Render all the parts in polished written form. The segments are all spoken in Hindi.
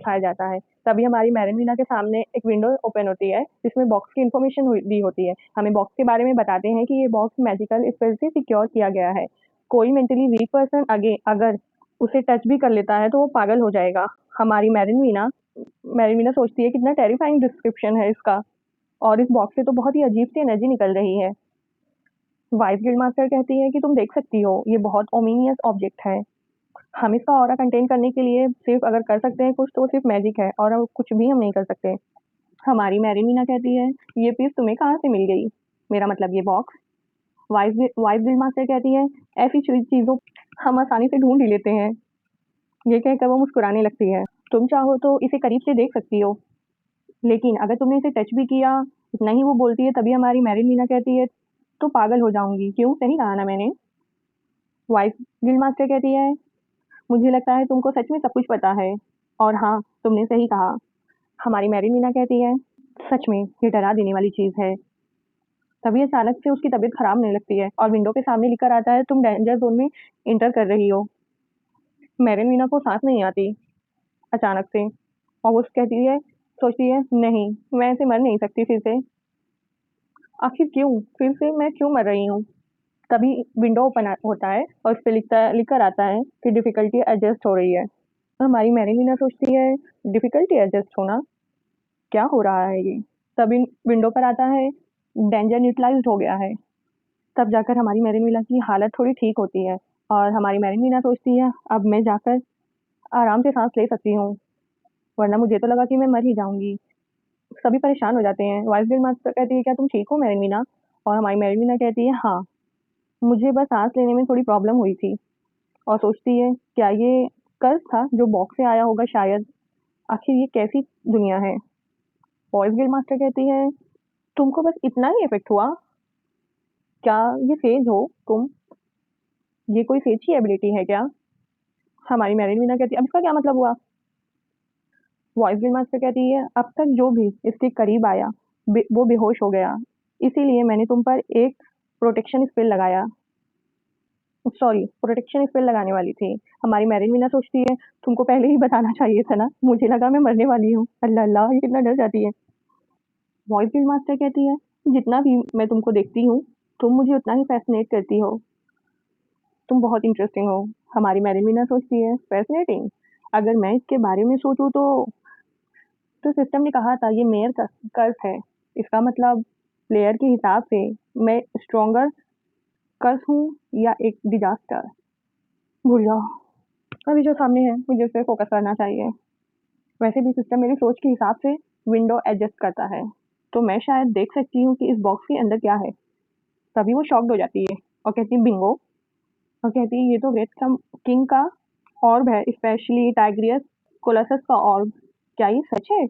दिखाया जाता है। तभी हमारी मैरिन वीना के सामने एक विंडो ओपन होती है जिसमें बॉक्स की इन्फॉर्मेशन दी होती है। हमें बॉक्स के बारे में बताते हैं कि ये बॉक्स मैजिकल स्पेल से सिक्योर किया गया है। कोई मेंटली वीक पर्सन अगर उसे टच भी कर लेता है तो वो पागल हो जाएगा। हमारी मैरिन वीना सोचती है कितना टेरिफाइंग डिस्क्रिप्शन है इसका, और इस बॉक्स से तो बहुत ही अजीब सी एनर्जी निकल रही है। वाइस गिल्ड मास्टर कहती है कि तुम देख सकती हो, ये बहुत ओमिनियस ऑब्जेक्ट है। हम इसका ऑरा कंटेन करने के लिए सिर्फ अगर कर सकते हैं कुछ तो सिर्फ मैजिक है, और अब कुछ भी हम नहीं कर सकते। हमारी मैरिन वीना कहती है, ये पीस तुम्हें कहाँ से मिल गई? मेरा मतलब ये बॉक्स। वाइस गिल्ड मास्टर कहती है, ऐसी चीज़ों हम आसानी से ढूंढ ही लेते हैं। ये कहकर वो मुस्कुराने लगती है। तुम चाहो तो इसे करीब से देख सकती हो, लेकिन अगर तुमने इसे टच भी किया, इतना ही वो बोलती है। तभी हमारी मैरिन वीना कहती है, तो पागल हो जाऊंगी। क्यों? सही कहा ना मैंने? वाइस गिल्ड मास्टर कहती है, मुझे लगता है तुमको सच में सब कुछ पता है। और हाँ, तुमने सही कहा। हमारी मैरिन वीना कहती है, सच में ये डरा देने वाली चीज़ है। तभी अचानक से उसकी तबीयत खराब होने लगती है और विंडो के सामने लिखकर आता है, तुम डेंजर जोन में इंटर कर रही हो। मैरिन वीना को सांस नहीं आती अचानक से, और वो सोचती है, नहीं, मैं ऐसे मर नहीं सकती फिर से। आखिर क्यों? फिर से मैं क्यों मर रही हूँ? तभी विंडो ओपन होता है और उस पे लिखकर आता है कि डिफ़िकल्टी एडजस्ट हो रही है। हमारी मैरिलीना सोचती है, डिफ़िकल्टी एडजस्ट होना? क्या हो रहा है ये? तभी विंडो पर आता है, डेंजर न्यूट्रलाइज़्ड हो गया है। तब जाकर हमारी मैरिलीना की हालत थोड़ी ठीक होती है और हमारी मैरिलीना सोचती है, अब मैं जाकर आराम से साँस ले सकती हूँ, वरना मुझे तो लगा कि मैं मर ही जाऊँगी। सभी परेशान हो जाते हैं। वाइस गिल्ड मास्टर कहती है, क्या तुम ठीक हो मैरिलीना? और हमारी मैरिलीना कहती है, हाँ, मुझे बस सांस लेने में थोड़ी प्रॉब्लम हुई थी। और सोचती है, क्या ये कर्ज था जो बॉक्स से आया होगा शायद? आखिर ये कैसी दुनिया है? वॉइस गिल्ड मास्टर कहती है, तुमको बस इतना ही इफेक्ट हुआ? क्या ये सेज हो तुम? ये कोई सेज की एबिलिटी है क्या? हमारी मैरिलीना कहती है, अब इसका क्या मतलब हुआ? वॉइस गिल्ड मास्टर कहती है, अब तक जो भी इसके करीब आया वो बेहोश हो गया, इसीलिए मैंने तुम पर एक प्रोटेक्शन स्पेल लगाया। सॉरी, प्रोटेक्शन स्पेल लगाने वाली थी। हमारी मैरिलीना सोचती है, तुमको पहले ही बताना चाहिए था ना, मुझे लगा मैं मरने वाली हूँ। अल्लाह अल्लाह, ये कितना डर जाती है। वॉइस गिल्ड मास्टर कहती है, जितना भी मैं तुमको देखती हूँ, तुम मुझे उतना ही फैसिनेट करती हो। तुम बहुत इंटरेस्टिंग हो। हमारी मैरिलीना सोचती है, फैसिनेटिंग? अगर मैं इसके बारे में सोचूं तो सिस्टम ने कहा था ये मेयर का कर्स है। इसका मतलब प्लेयर के हिसाब से मैं स्ट्रोंगर कर्स हूँ या एक डिजास्टर? भूल जाओ, अभी जो सामने है मुझे उस पर फोकस करना चाहिए। वैसे भी सिस्टम मेरी सोच के हिसाब से विंडो एडजस्ट करता है, तो मैं शायद देख सकती हूँ कि इस बॉक्स के अंदर क्या है। तभी वो शॉक्ड हो जाती है और कहती है, बिंगो। और कहती है, ये तो रेड किंग का ऑर्ब है, स्पेशली टाइग्रियस कोलसस का ऑर्ब। क्या ये सच है?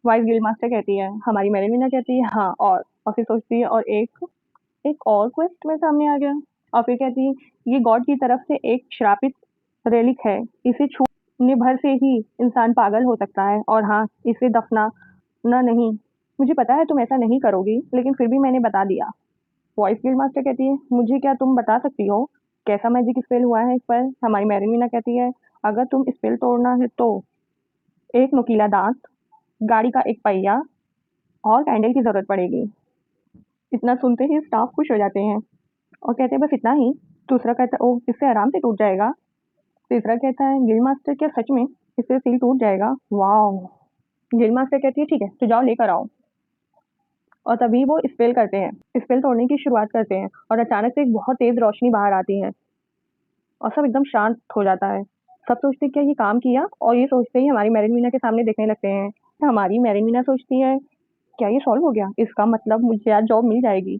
वाइस गिल्ड मास्टर कहती है। हमारी मेरेमिना कहती है, हाँ, और फिर सोचती है, और एक और क्वेस्ट में सामने आ गया। और फिर कहती है, ये गॉड की तरफ से एक श्रापित रेलिक है, इसे छूने भर से ही इंसान पागल हो सकता है, और हाँ, इसे दफनाना नहीं। मुझे पता है तुम ऐसा नहीं करोगी, लेकिन फिर भी मैंने बता दिया। वॉइस गिल्ड मास्टर कहती है, मुझे क्या तुम बता सकती हो कैसा मैजिक स्पेल हुआ है इस पर? हमारी मैरिलीना कहती है, अगर तुम स्पेल तोड़ना है तो एक नुकीला दांत, गाड़ी का एक पहिया और कैंडल की जरूरत पड़ेगी। इतना सुनते ही स्टाफ खुश हो जाते हैं और कहते हैं, बस इतना ही? दूसरा कहता है, ओह, इससे आराम से टूट जाएगा। तीसरा कहता है, गिल्ड मास्टर, क्या सच में इससे सील टूट जाएगा? वाह। गिल्ड मास्टर कहती है, ठीक है, तो जाओ लेकर आओ। और तभी वो स्पेल करते हैं, स्पेल तोड़ने की शुरुआत करते हैं, और अचानक से एक बहुत तेज रोशनी बाहर आती है और सब एकदम शांत हो जाता है। सब सोचते हैं, क्या ये काम किया? और ये सोचते ही हमारी मैरिलीना के सामने देखने लगते हैं। हमारी मैरिलीना सोचती है, क्या ये सॉल्व हो गया? इसका मतलब मुझे आज जॉब मिल जाएगी।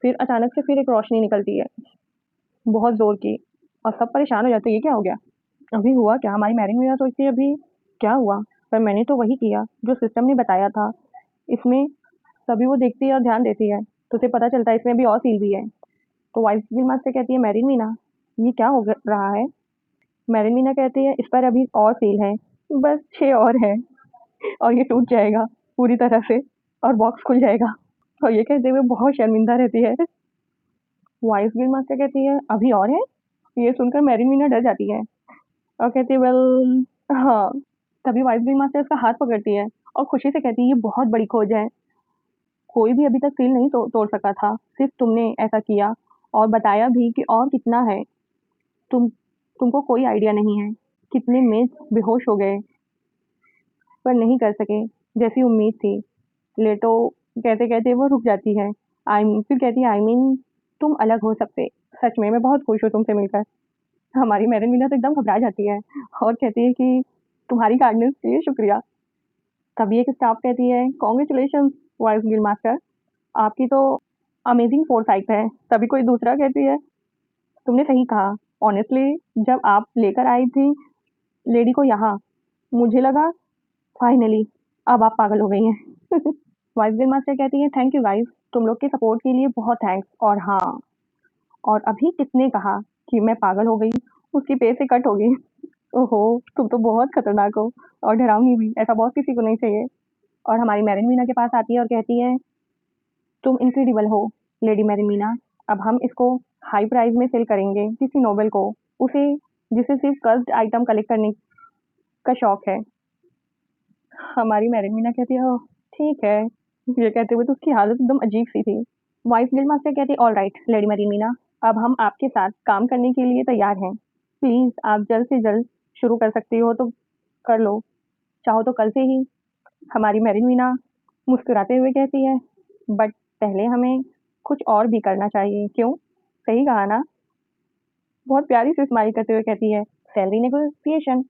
फिर अचानक से फिर एक रोशनी निकलती है, बहुत ज़ोर की, और सब परेशान हो जाते हैं, ये क्या हो गया? अभी हुआ क्या? हमारी मैरिलीना सोचती है, अभी क्या हुआ? पर मैंने तो वही किया जो सिस्टम ने बताया था। इसमें तभी वो देखती है और ध्यान देती है, तो उसे पता चलता है इसमें भी और सील भी है। तो वाइस गिल्ड से कहती है, मैरिलीना, ये क्या हो रहा है? मैरिलीना कहती है, इस पर अभी और सील है, बस 6 और है, और ये टूट जाएगा पूरी तरह से और बॉक्स खुल जाएगा। और ये कहते हुए बहुत शर्मिंदा रहती है। वाइस गिल्ड मास्टर कहती है, अभी और है? ये सुनकर मैरिलीना डर जाती है और कहती है, वेल, हाँ, तभी वाइस ग्रिल मास्टर उसका हाथ पकड़ती है और खुशी से कहती है, ये बहुत बड़ी खोज है। कोई भी अभी तक सील नहीं तोड़ सका था, सिर्फ तुमने ऐसा किया और बताया भी कि और कितना है। तुमको कोई आइडिया नहीं है कितने मेज बेहोश हो गए, पर नहीं कर सके जैसी उम्मीद थी। लेटो कहते-कहते वो रुक जाती है। फिर कहती है, आई मीन तुम अलग हो सबसे। सच में मैं बहुत खुश हूँ तुमसे मिलकर। हमारी मैडम मीना तो एकदम घबरा जाती है और कहती है कि तुम्हारी काइंडनेस के लिए शुक्रिया। तभी एक स्टाफ कहती है, कांग्रेचुलेशंस वाइस गिल मास्टर, आपकी तो अमेजिंग फोरसाइट है। तभी कोई दूसरा कहती है, तुमने सही कहा। ऑनेस्टली जब आप लेकर आई थी लेडी को यहाँ, मुझे लगा फाइनली अब आप पागल हो गई हैं। वाइस गिल मास्टर कहती है, थैंक यू गाइस, तुम लोग के सपोर्ट के लिए बहुत थैंक्स। और हाँ, और अभी किसने कहा कि मैं पागल हो गई, उसकी पे से कट होगी। ओहो, तुम तो बहुत खतरनाक हो और डरावनी भी, ऐसा बॉस किसी को नहीं चाहिए। और हमारी मैरिन मीना के पास आती है और कहती है, तुम इनक्रेडिबल हो लेडी मैरिन मीना। अब हम इसको हाई प्राइस में सेल करेंगे किसी नोबल को, उसे जिसे सिर्फ कस्ड आइटम कलेक्ट करने का शौक है। हमारी मैरिन मीना कहती है, ओह ठीक है। ये कहते हुए तो उसकी हालत एकदम अजीब सी थी। वाइस गिल्ड मास्टर कहती, all right lady marine Meena, अब हम आपके साथ काम करने के लिए तैयार हैं। प्लीज़ आप जल्द से जल्द शुरू कर सकती हो तो कर लो, चाहो तो कल से ही। हमारी मैरिन मीना मुस्कुराते हुए कहती है, बट पहले हमें कुछ और भी करना चाहिए, क्यों? सही कहा ना? बहुत प्यारी सी स्माइल करते हुए कहती है, सैलरी नेगोशिएशन।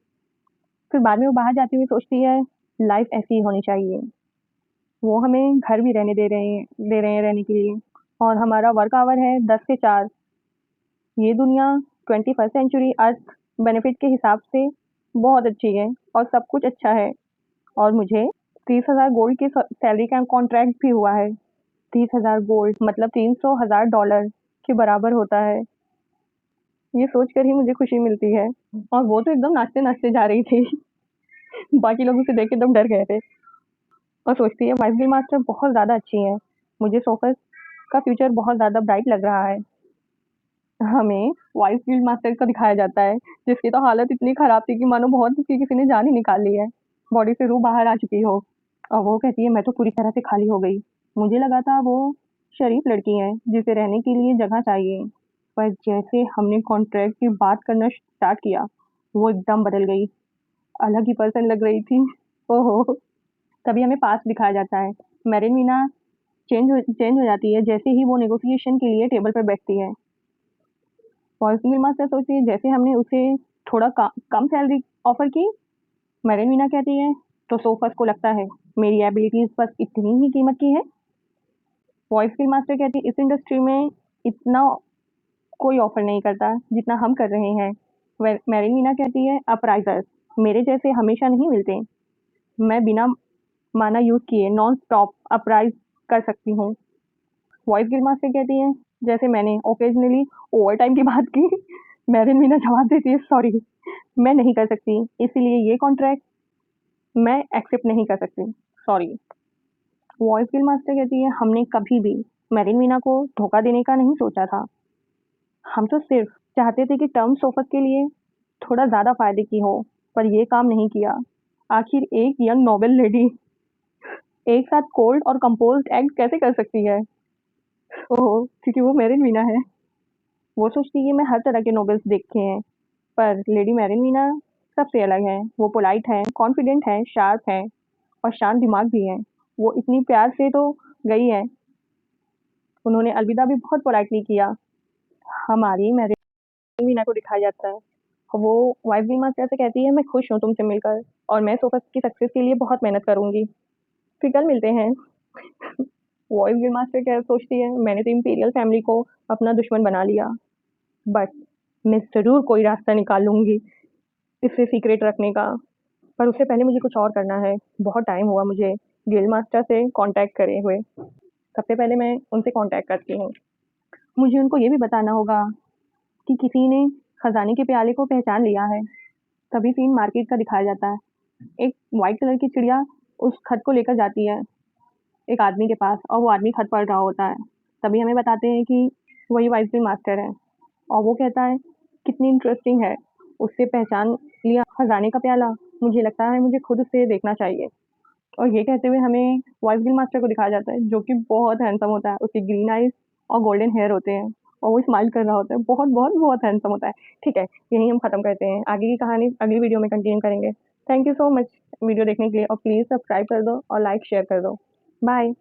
फिर बाद में वो बाहर जाती हुई सोचती है, लाइफ ऐसी ही होनी चाहिए। वो हमें घर भी रहने दे रहे हैं रहने के लिए, और हमारा वर्क आवर है 10 से 4। ये दुनिया 21st सेंचुरी अर्थ बेनिफिट के हिसाब से बहुत अच्छी है और सब कुछ अच्छा है। और मुझे 30,000 गोल्ड की सैलरी का कॉन्ट्रैक्ट भी हुआ है। 30,000 गोल्ड मतलब 300,000 डॉलर के बराबर होता है। ये सोचकर ही मुझे खुशी मिलती है। और वो तो एकदम नाचते-नाचते जा रही थी। बाकी लोग उसे देख के एकदम डर गए थे और सोचती है वाइस गिल मास्टर बहुत ज़्यादा अच्छी है। मुझे सोफस का फ्यूचर बहुत ज़्यादा ब्राइट लग रहा है। हमें वाइस गिल्ड मास्टर को दिखाया जाता है, जिसकी तो हालत इतनी खराब थी कि मानो बहुत उसकी किसी ने जान ही निकाल ली है। बॉडी से रूह बाहर आ चुकी हो। और वो कहती है, मैं तो पूरी तरह से खाली हो गई। मुझे लगा था वो शरीफ लड़की है जिसे रहने के लिए जगह चाहिए, पर जैसे हमने कॉन्ट्रैक्ट की बात करना स्टार्ट किया, वो एकदम बदल गई। अलग ही पर्सन लग रही थी। ओहो। तभी हमें पास दिखाया जाता है। मैरिन मीना चेंज हो जाती है जैसे ही वो नेगोशिएशन के लिए टेबल पर बैठती है। पॉलिसी मास्टर सोचती है, जैसे हमने उसे थोड़ा कम सैलरी ऑफर की। मैरिन मीना कहती है, तो सोफस को लगता है मेरी एबिलिटीज बस इतनी ही कीमत की है। वॉइस फिल्म मास्टर कहती है, इस इंडस्ट्री में इतना कोई ऑफर नहीं करता जितना हम कर रहे हैं। मैरिन मीना कहती है, अपराइजर्स मेरे जैसे हमेशा नहीं मिलते। मैं बिना माना यूज किए नॉन स्टॉप अपराइज कर सकती हूँ। वॉइस गिल्ड मास्टर कहती है, जैसे मैंने ओकेजनली ओवर टाइम की बात की। मैरिन मीना जवाब देती है, सॉरी मैं नहीं कर सकती, इसीलिए ये कॉन्ट्रैक्ट मैं एक्सेप्ट नहीं कर सकती, सॉरी। वॉइस गिल्ड मास्टर कहती है, हमने कभी भी मैरिन मीना को धोखा देने का नहीं सोचा था। हम तो सिर्फ चाहते थे कि टर्म सोफस के लिए थोड़ा ज़्यादा फायदे की हो, पर ये काम नहीं किया। आखिर एक यंग नोबल लेडी एक साथ कोल्ड और कंपोज्ड एक्ट कैसे कर सकती है? ओह, क्योंकि वो मैरिन मीना है। वो सोचती है मैं हर तरह के नॉवेल्स देखे हैं, पर लेडी मैरिन मीना सबसे अलग है। वो पोलाइट है, कॉन्फिडेंट है, शार्प है और शांत दिमाग भी है। वो इतनी प्यार से तो गई है, उन्होंने अलविदा भी बहुत पोलाइटली किया। हमारी मैरिन मीना को दिखाया जाता है। वो वाइफ भी मास्टर से कहती है, मैं खुश हूँ तुमसे मिलकर और मैं सोफा की सक्सेस के लिए बहुत मेहनत करूँगी। फिर कल मिलते हैं। वॉइस गेम मास्टर क्या सोचती है, मैंने तो इंपीरियल फैमिली को अपना दुश्मन बना लिया, बट मैं ज़रूर कोई रास्ता निकाल लूँगी इसे सीक्रेट रखने का। पर उससे पहले मुझे कुछ और करना है। बहुत टाइम हुआ मुझे गिल्ड मास्टर से कांटेक्ट करे हुए। सबसे पहले मैं उनसे कांटेक्ट करती हूँ। मुझे उनको ये भी बताना होगा कि किसी ने खजाने के प्याले को पहचान लिया है। तभी सीन मार्केट का दिखाया जाता है। एक वाइट कलर की चिड़िया उस खत को लेकर जाती है एक आदमी के पास, और वो आदमी खत पढ़ रहा होता है। तभी हमें बताते हैं कि वही वाइस मास्टर है, और वो कहता है कितनी इंटरेस्टिंग है, उससे पहचान लिया खजाने का प्याला, मुझे लगता है मुझे खुद उसे देखना चाहिए। और ये कहते हुए हमें वॉइस गिल मास्टर को दिखाया जाता है, जो कि बहुत हैंडसम होता है। उसकी ग्रीन आइज़ और गोल्डन हेयर होते हैं और वो स्माइल कर रहा होता है। बहुत, बहुत, बहुत हैंडसम होता है। ठीक है, यहीं हम खत्म करते हैं। आगे की कहानी अगली वीडियो में कंटिन्यू करेंगे। Thank you so much video देखने के लिए और प्लीज़ सब्सक्राइब कर दो और लाइक शेयर कर दो। बाय।